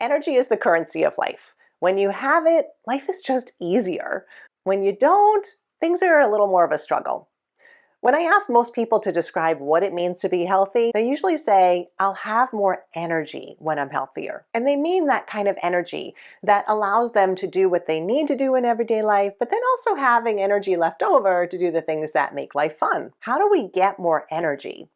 Energy is the currency of life. When you have it, life is just easier. When you don't, things are a little more of a struggle. When I ask most people to describe what it means to be healthy, they usually say, I'll have more energy when I'm healthier. And they mean that kind of energy that allows them to do what they need to do in everyday life, but then also having energy left over to do the things that make life fun. How do we get more energy?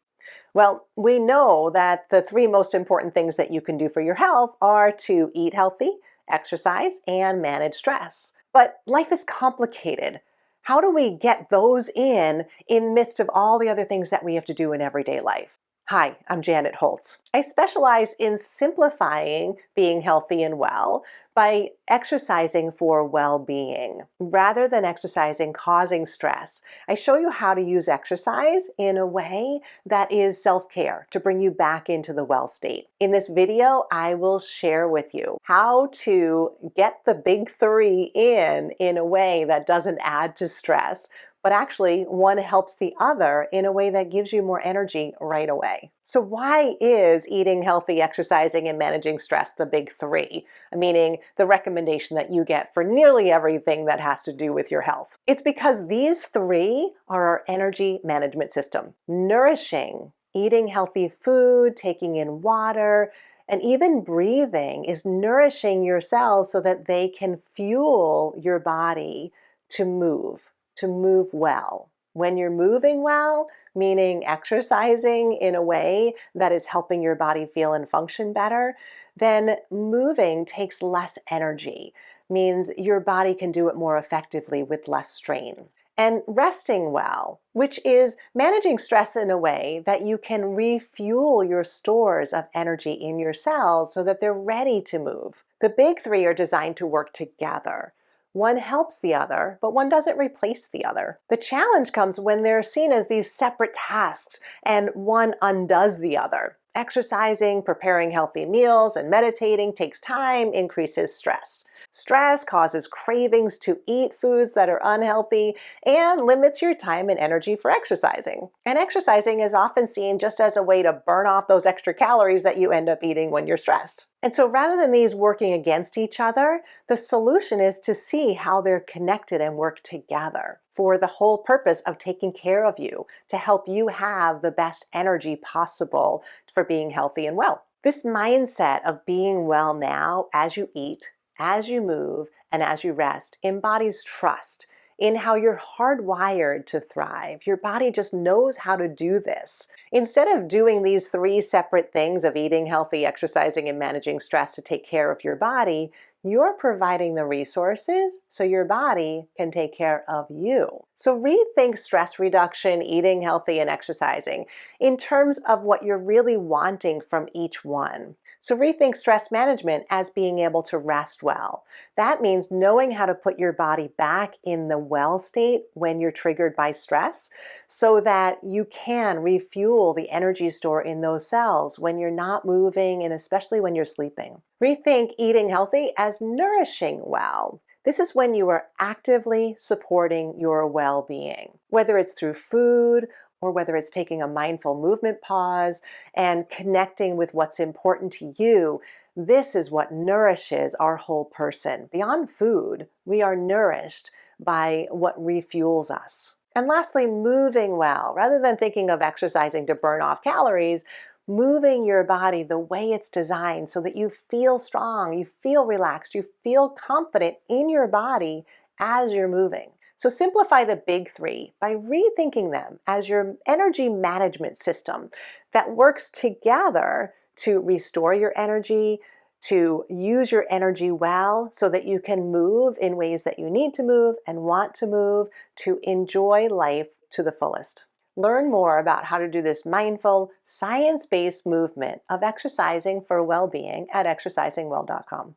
Well, we know that the three most important things that you can do for your health are to eat healthy, exercise, and manage stress. But life is complicated. How do we get those in the midst of all the other things that we have to do in everyday life? Hi, I'm Janet Huehls. I specialize in simplifying being healthy and well by exercising for well-being. Rather than exercising causing stress, I show you how to use exercise in a way that is self-care to bring you back into the well state. In this video, I will share with you how to get the big three in a way that doesn't add to stress, but actually one helps the other in a way that gives you more energy right away. So why is eating healthy, exercising, and managing stress the big three? Meaning the recommendation that you get for nearly everything that has to do with your health. It's because these three are our energy management system. Nourishing, eating healthy food, taking in water, and even breathing is nourishing your cells so that they can fuel your body to move well. When you're moving well, meaning exercising in a way that is helping your body feel and function better, then moving takes less energy, means your body can do it more effectively with less strain. And resting well, which is managing stress in a way that you can refuel your stores of energy in your cells so that they're ready to move. The big three are designed to work together. One helps the other, but one doesn't replace the other. The challenge comes when they're seen as these separate tasks and one undoes the other. Exercising, preparing healthy meals, and meditating takes time, increases stress. Stress causes cravings to eat foods that are unhealthy and limits your time and energy for exercising. And exercising is often seen just as a way to burn off those extra calories that you end up eating when you're stressed. And so rather than these working against each other, the solution is to see how they're connected and work together for the whole purpose of taking care of you, to help you have the best energy possible for being healthy and well. This mindset of being well now as you eat, as you move, and as you rest embodies trust in how you're hardwired to thrive. Your body just knows how to do this. Instead of doing these three separate things of eating healthy, exercising, and managing stress to take care of your body, you're providing the resources so your body can take care of you. So rethink stress reduction, eating healthy, and exercising in terms of what you're really wanting from each one. So rethink stress management as being able to rest well. That means knowing how to put your body back in the well state when you're triggered by stress so that you can refuel the energy store in those cells when you're not moving and especially when you're sleeping. Rethink eating healthy as nourishing well. This is when you are actively supporting your well-being, whether it's through food or whether it's taking a mindful movement pause and connecting with what's important to you. This is what nourishes our whole person. Beyond food, we are nourished by what refuels us. And lastly, moving well. Rather than thinking of exercising to burn off calories, moving your body the way it's designed so that you feel strong, you feel relaxed, you feel confident in your body as you're moving. So simplify the big three by rethinking them as your energy management system that works together to restore your energy, to use your energy well so that you can move in ways that you need to move and want to move to enjoy life to the fullest. Learn more about how to do this mindful, science-based movement of exercising for well-being at exercisingwell.com.